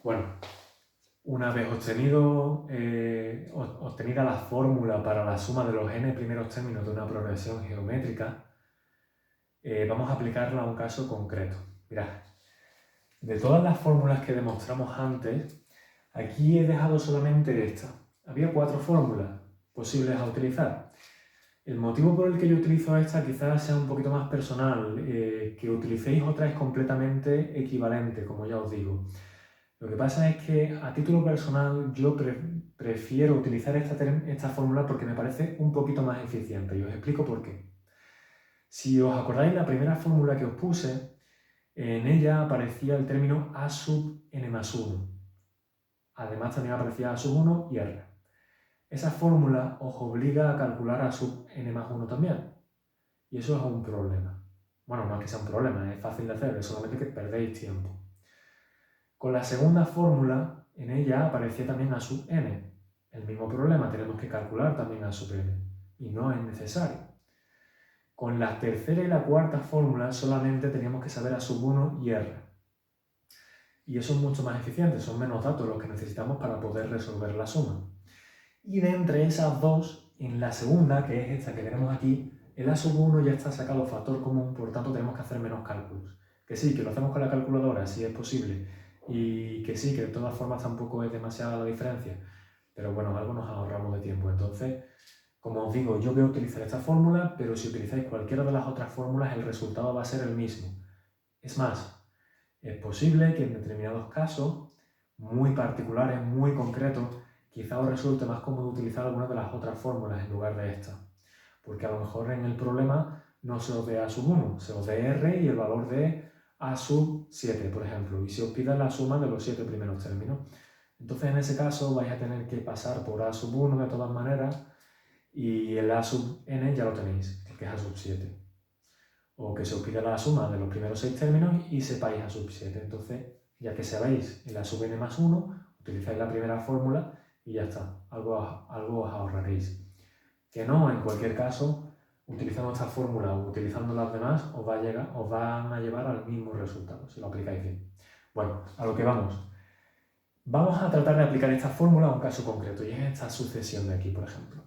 Bueno, una vez obtenida la fórmula para la suma de los n primeros términos de una progresión geométrica, vamos a aplicarla a un caso concreto. Mirad, de todas las fórmulas que demostramos antes, aquí he dejado solamente esta. Había 4 fórmulas posibles a utilizar. El motivo por el que yo utilizo esta quizás sea un poquito más personal, que utilicéis otra es completamente equivalente, como ya os digo. Lo que pasa es que a título personal yo prefiero utilizar esta fórmula porque me parece un poquito más eficiente y os explico por qué. Si os acordáis, la primera fórmula que os puse, en ella aparecía el término a sub n más 1. Además también aparecía a sub 1 y r. Esa fórmula os obliga a calcular a sub n más 1 también. Y eso es un problema. Bueno, no es que sea un problema, es fácil de hacer, es solamente que perdéis tiempo. Con la segunda fórmula, en ella aparecía también a sub n. El mismo problema, tenemos que calcular también a sub n. Y no es necesario. Con la tercera y la cuarta fórmula solamente teníamos que saber a sub 1 y r. Y eso es mucho más eficiente, son menos datos los que necesitamos para poder resolver la suma. Y de entre esas dos, en la segunda, que es esta que tenemos aquí, el a sub 1 ya está sacado factor común, por tanto tenemos que hacer menos cálculos. Que sí, que lo hacemos con la calculadora, si es posible, y que sí, que de todas formas tampoco es demasiada la diferencia, pero bueno, algo nos ahorramos de tiempo. Entonces, como os digo, yo voy a utilizar esta fórmula, pero si utilizáis cualquiera de las otras fórmulas, el resultado va a ser el mismo. Es más, es posible que en determinados casos, muy particulares, muy concretos, quizá os resulte más cómodo utilizar alguna de las otras fórmulas en lugar de esta. Porque a lo mejor en el problema no se os dé a sub 1, se os dé r y el valor de a sub 7, por ejemplo, y se os pida la suma de los 7 primeros términos. Entonces en ese caso vais a tener que pasar por a sub 1 de todas maneras y el a sub n ya lo tenéis, que es a sub 7. O que se os pida la suma de los primeros 6 términos y sepáis a sub 7. Entonces, ya que sabéis el a sub n más 1, utilizáis la primera fórmula y ya está, algo os ahorraréis. Que no, en cualquier caso, utilizando esta fórmula o utilizando las demás, os van a llevar al mismo resultado, si lo aplicáis bien. Bueno, a lo que vamos. Vamos a tratar de aplicar esta fórmula a un caso concreto, y es esta sucesión de aquí, por ejemplo.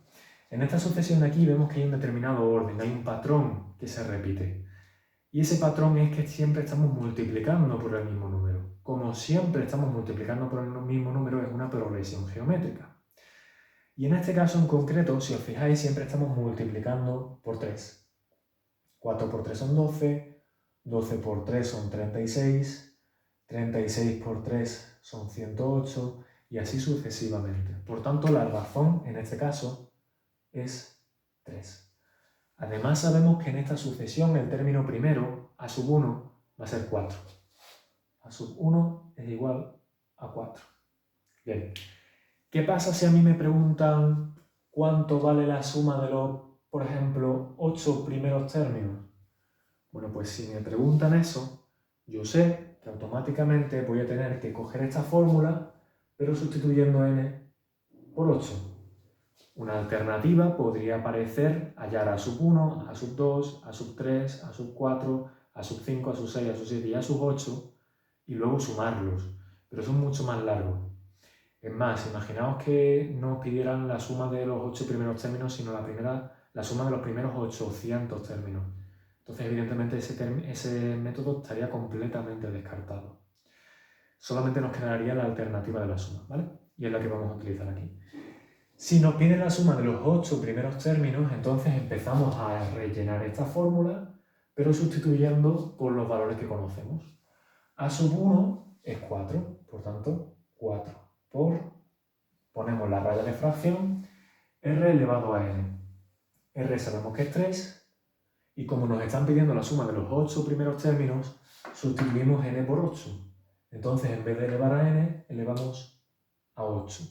En esta sucesión de aquí vemos que hay un determinado orden, hay un patrón que se repite. Y ese patrón es que siempre estamos multiplicando por el mismo número. Como siempre estamos multiplicando por el mismo número, es una progresión geométrica. Y en este caso en concreto, si os fijáis, siempre estamos multiplicando por 3. 4 por 3 son 12, 12 por 3 son 36, 36 por 3 son 108 y así sucesivamente. Por tanto, la razón en este caso es 3. Además sabemos que en esta sucesión el término primero, a sub 1, va a ser 4. A sub 1 es igual a 4. Bien. ¿Qué pasa si a mí me preguntan cuánto vale la suma de los, por ejemplo, 8 primeros términos? Bueno, pues si me preguntan eso, yo sé que automáticamente voy a tener que coger esta fórmula, pero sustituyendo n por 8. Una alternativa podría parecer hallar a sub 1, a sub 2, a sub 3, a sub 4, a sub 5, a sub 6, a sub 7 y a sub 8 y luego sumarlos, pero eso es mucho más largo. Es más, imaginaos que no os pidieran la suma de los 8 primeros términos, sino la suma de los primeros 800 términos. Entonces, evidentemente, ese método estaría completamente descartado. Solamente nos quedaría la alternativa de la suma, ¿vale? Y es la que vamos a utilizar aquí. Si nos piden la suma de los 8 primeros términos, entonces empezamos a rellenar esta fórmula, pero sustituyendo por los valores que conocemos. A sub 1 es 4, por tanto, 4 ponemos la raya de fracción, r elevado a n. R sabemos que es 3, y como nos están pidiendo la suma de los 8 primeros términos, sustituimos n por 8. Entonces, en vez de elevar a n, elevamos a 8.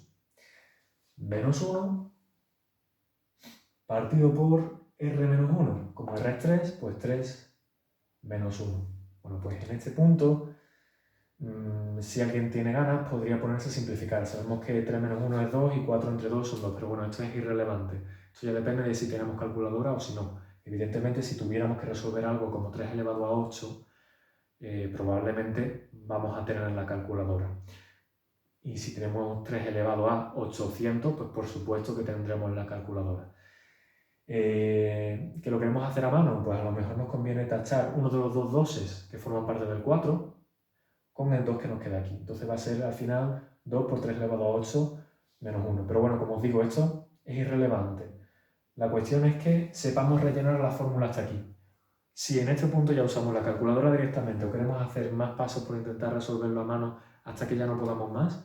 Menos 1 partido por r menos 1. Como r es 3, pues 3 menos 1. Bueno, pues en este punto, si alguien tiene ganas, podría ponerse a simplificar. Sabemos que 3 menos 1 es 2 y 4 entre 2 son 2, pero bueno, esto es irrelevante. Eso ya depende de si tenemos calculadora o si no. Evidentemente, si tuviéramos que resolver algo como 3 elevado a 8, probablemente vamos a tener en la calculadora. Y si tenemos 3 elevado a 800, pues por supuesto que tendremos la calculadora. ¿Que lo queremos hacer a mano? Pues a lo mejor nos conviene tachar uno de los dos doses que forman parte del 4 con el 2 que nos queda aquí. Entonces va a ser al final 2 por 3 elevado a 8 menos 1. Pero bueno, como os digo, esto es irrelevante. La cuestión es que sepamos rellenar la fórmula hasta aquí. Si en este punto ya usamos la calculadora directamente o queremos hacer más pasos por intentar resolverlo a mano hasta que ya no podamos más,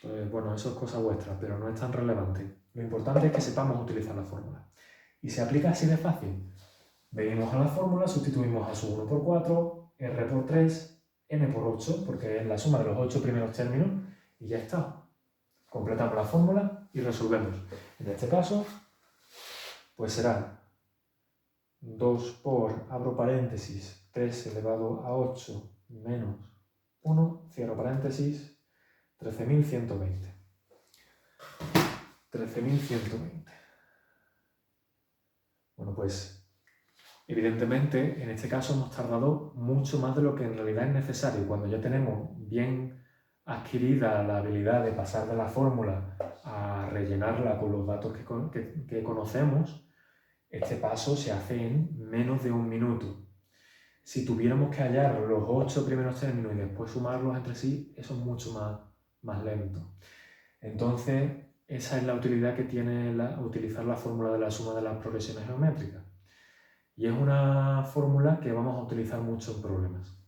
pues bueno, eso es cosa vuestra, pero no es tan relevante. Lo importante es que sepamos utilizar la fórmula. Y se aplica así de fácil. Venimos a la fórmula, sustituimos a su 1 por 4, r por 3, n por 8, porque es la suma de los 8 primeros términos, y ya está. Completamos la fórmula y resolvemos. En este caso, pues será 2 por, abro paréntesis, 3 elevado a 8 menos 1, cierro paréntesis, 13.120. 13.120. Bueno, pues evidentemente en este caso hemos tardado mucho más de lo que en realidad es necesario. Cuando ya tenemos bien adquirida la habilidad de pasar de la fórmula a rellenarla con los datos que conocemos, este paso se hace en menos de un minuto. Si tuviéramos que hallar los 8 primeros términos y después sumarlos entre sí, eso es mucho más lento. Entonces, esa es la utilidad que tiene utilizar la fórmula de la suma de las progresiones geométricas. Y es una fórmula que vamos a utilizar mucho en problemas.